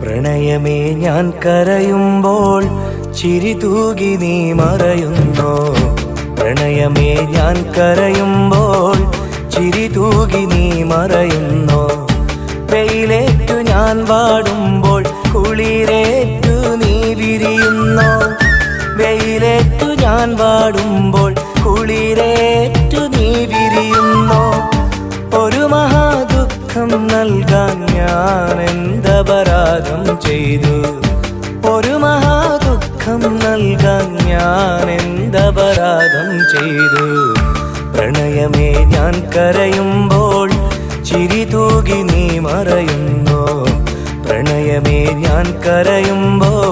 പ്രണയമേ ഞാൻ കരയുമ്പോൾ ചിരി തൂകി നീ മറയുന്നോ. പ്രണയമേ ഞാൻ കരയുമ്പോൾ ചിരി തൂകി നീ മറയുന്നോ. വെയിലേറ്റു ഞാൻ വാടുമ്പോൾ കുളിരേറ്റു നീ വിരിയുന്നോ. വെയിലേറ്റു ഞാൻ വാടുമ്പോൾ കുളിരേറ്റു നീ വിരിയുന്നോ. ഒരു മഹാദുഃഖം നൽകാൻ ഞാൻ എന്തപരാധം ചെയ്തു. ഒരു മഹാദുഃഖം നൽകാൻ ഞാൻ എന്തപരാധം ചെയ്തു. പ്രണയമേ ഞാൻ കരയുമ്പോൾ ചിരി തൂകി നീ മറയുന്നോ. പ്രണയമേ ഞാൻ കരയുമ്പോൾ